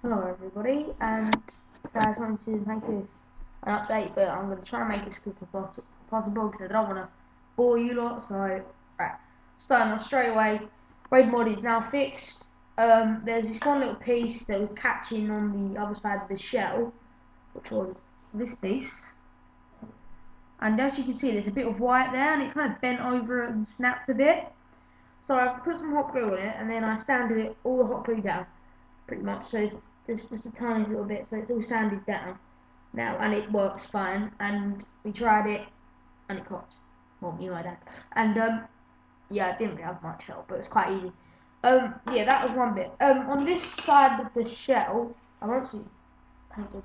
Hello everybody, and I just wanted to make this an update, but I'm going to try and make it as quick as possible because I don't want to bore you lot. So, right, starting off straight away, raid mod is now fixed. There's this one little piece that was catching on the other side of the shell, which was this piece, and as you can see there's a bit of white there and it kind of bent over and snapped a bit. So I've put some hot glue on it and then I sanded it all the hot glue down pretty much, so there's just a tiny little bit, so it's all sanded down now and it works fine. And we tried it and it cocked. Well, you know that. And yeah, it didn't really have much help, but it's quite easy. Yeah, that was one bit. On this side of the shell, I won't see painted.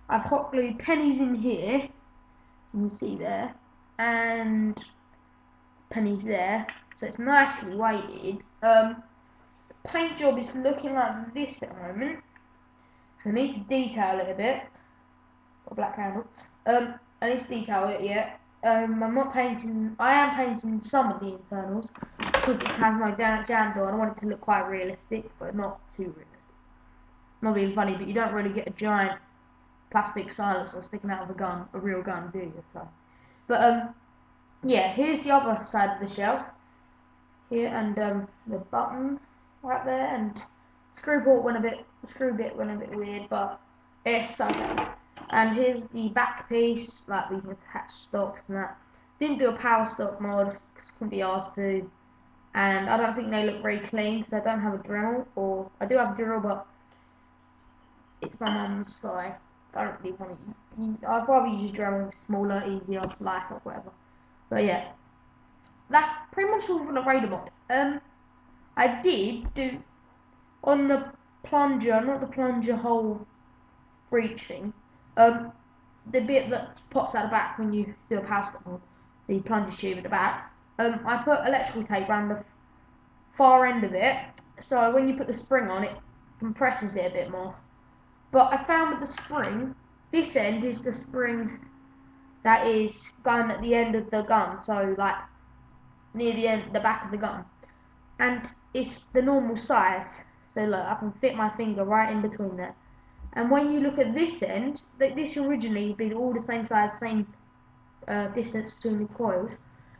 I've hot glued pennies in here. You can see there, and pennies there, so it's nicely weighted. Paint job is looking like this at the moment, so I need to detail it a bit. Got a black candle. I need to detail it yet. I'm not painting. I am painting some of the internals because it has no jam door. I want it to look quite realistic, but not too realistic. Not being funny, but you don't really get a giant plastic silencer sticking out of a gun, a real gun, do you? So, but yeah, here's the other side of the shell. Here and the button right there, and screw bit went a bit weird, but it's okay. And here's the back piece, like we can attach stocks and that. Didn't do a power stock mod because couldn't be asked to, and I don't think they look very clean because I don't have a Dremel, or I do have a drill, but it's my mum's, so I don't really want to. I'd rather use a Dremel, smaller, easier, lighter, whatever. But yeah, that's pretty much all for the Raider mod. I did do on the plunger, not the plunger hole breach thing, the bit that pops out the back when you do a power stop mod, the plunger tube at the back. I put electrical tape around the far end of it, so when you put the spring on, it compresses it a bit more. But I found with the spring, this end is the spring that is going at the end of the gun, so like near the end, the back of the gun, and it's the normal size. So look, I can fit my finger right in between there. And when you look at this end, this originally would be all the same size, same distance between the coils.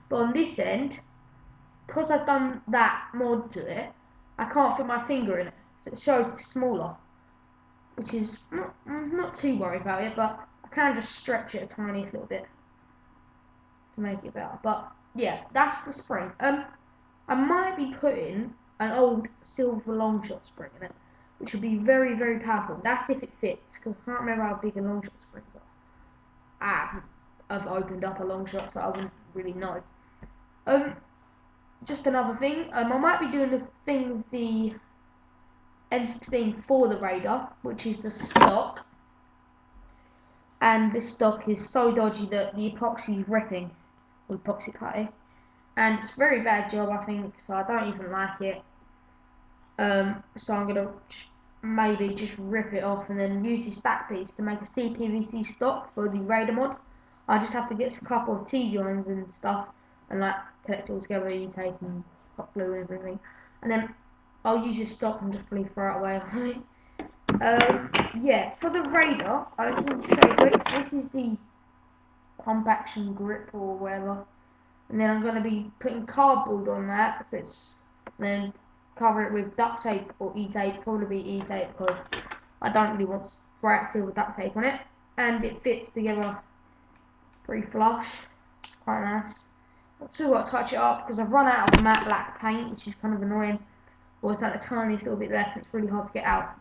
But on this end, because I've done that mod to it, I can't fit my finger in it, so it shows it's smaller, which is not too worried about it. But I can just stretch it a tiniest little bit to make it better. But yeah, that's the spring. I might be putting an old silver long shot spring in it, which would be very, very powerful. That's if it fits, because I can't remember how big a long shot springs are. I've opened up a long shot, so I wouldn't really know. Just another thing, I might be doing the thing with the M16 for the Raider, which is the stock. And this stock is so dodgy that the epoxy is ripping with epoxy clay. And it's a very bad job, I think, so I don't even like it. So I'm gonna maybe just rip it off and then use this back piece to make a CPVC stock for the Raider mod. I just have to get a couple of T-joins and stuff and like connect it all together, E-tape and hot glue and everything, and then I'll use this stock and just probably throw it away or something. Yeah, for the Raider, I just want to show you quick. This is the pump action grip or whatever, and then I'm going to be putting cardboard on that, so it's then cover it with duct tape or E-tape, probably E-tape because I don't really want bright silver duct tape on it, and it fits together pretty flush. It's quite nice. I've still got to touch it up because I've run out of matte black paint, which is kind of annoying. Or it's like a tiniest little bit left, it's really hard to get out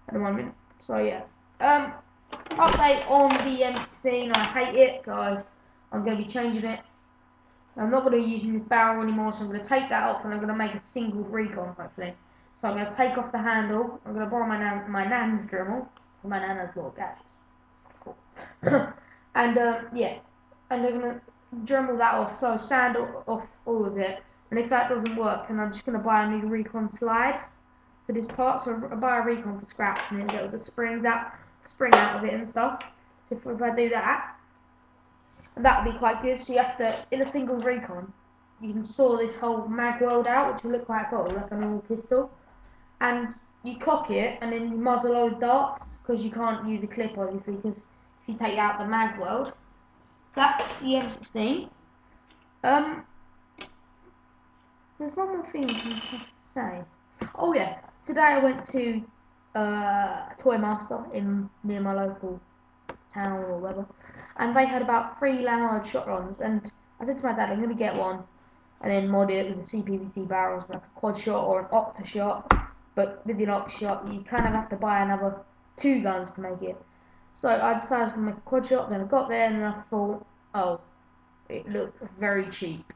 at the moment. So yeah, update on the M16. I hate it, so I'm going to be changing it. I'm not going to be using this barrel anymore, so I'm going to take that off and I'm going to make a single recon, hopefully. So I'm going to take off the handle. I'm going to borrow my nan's Dremel. My nan has little gadgets. Cool. And yeah, and I'm going to Dremel that off, so sand off all of it. And if that doesn't work, then I'm just going to buy a new recon slide for this part. So I buy a recon for scratch and then get all the spring out of it and stuff. So if I do that, and that would be quite good. So you have to, in a single recon, you can saw this whole mag weld out, which will look quite cool, like a normal pistol. And you cock it and then you muzzle load darts, because you can't use a clip obviously, because if you take out the mag weld. That's the M16. There's one more thing I have to say. Oh yeah, today I went to Toy Master near my local town or whatever, and they had about 3 large shotguns, and I said to my dad, I'm gonna get one and then mod it with the CPVC barrels, like a quad shot or an octa shot. But with the octa shot, you kind of have to buy another 2 guns to make it. So I decided I was gonna make a quad shot. Then I got there and I thought, oh, it looked very cheap.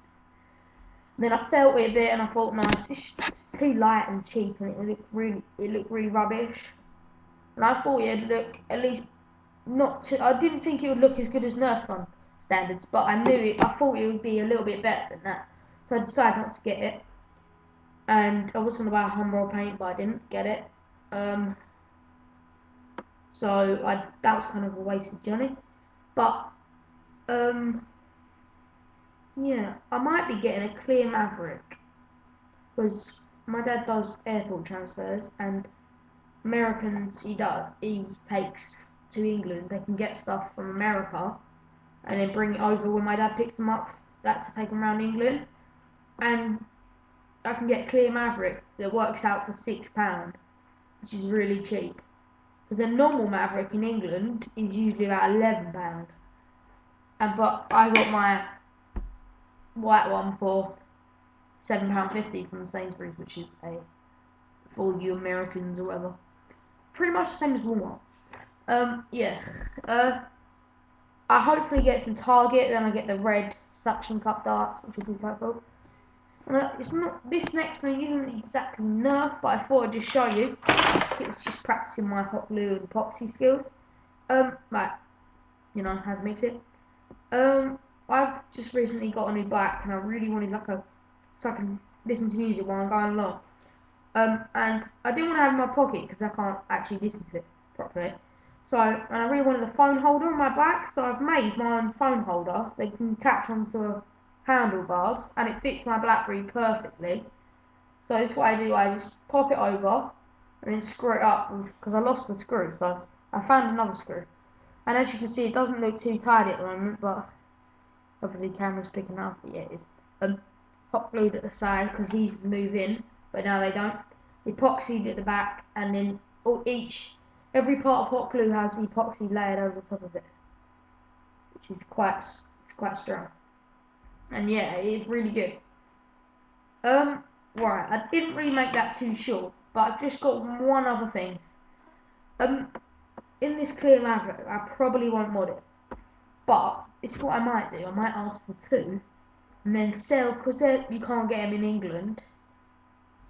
And then I felt it a bit and I thought, no, it's just too light and cheap, and it looked really rubbish. And I thought it'd look at least not too. I didn't think it would look as good as Nerf gun standards, but I thought it would be a little bit better than that. So I decided not to get it. And I was going to buy a Humbrol paint, but I didn't get it. So that was kind of a wasted journey. But yeah, I might be getting a clear Maverick, because my dad does airport transfers, and Americans he takes to England. They can get stuff from America and then bring it over when my dad picks them up. That's to take them around England, and I can get clear Maverick that works out for £6, which is really cheap. Because a normal Maverick in England is usually about £11, but I got my white one for £7.50 from Sainsbury's, which is for you Americans or whatever. Pretty much the same as Walmart. Yeah. I hopefully get from Target, then I get the red suction cup darts, which will be quite cool. It's not, this next thing isn't exactly Nerf, but I thought I'd just show you. It's just practicing my hot glue and epoxy skills. Like, you know, how to mix it. I've just recently got a new bike, and I really wanted so I can listen to music while I'm going along. And I didn't want to have it in my pocket because I can't actually listen to it properly. So, and I really wanted a phone holder on my back, so I've made my own phone holder. They can attach onto handlebars, and it fits my BlackBerry perfectly. So this is what I do, I just pop it over, and then screw it up, because I lost the screw, so I found another screw. And as you can see, it doesn't look too tight at the moment, but hopefully the camera's picking up. Yeah, it's hot glued at the side, because these move in, but now they don't. Epoxied at the back, and then every part of hot glue has epoxy layered over the top of it, which is quite strong. And yeah, it is really good. Right, I didn't really make that too short, but I've just got one other thing. In this clear Maverick, I probably won't mod it, but it's what I might do. I might ask for 2, and then sell, because you can't get them in England.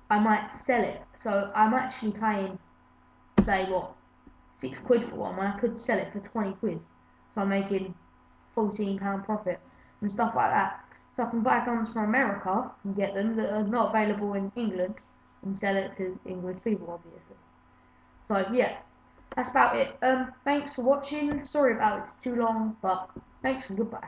I might sell it. So I'm actually paying, say what, £6 for one, when I could sell it for £20. So I'm making £14 profit and stuff like that. So I can buy guns from America and get them that are not available in England and sell it to English people, obviously. So yeah, that's about it. Thanks for watching. Sorry about it's too long, but thanks and goodbye.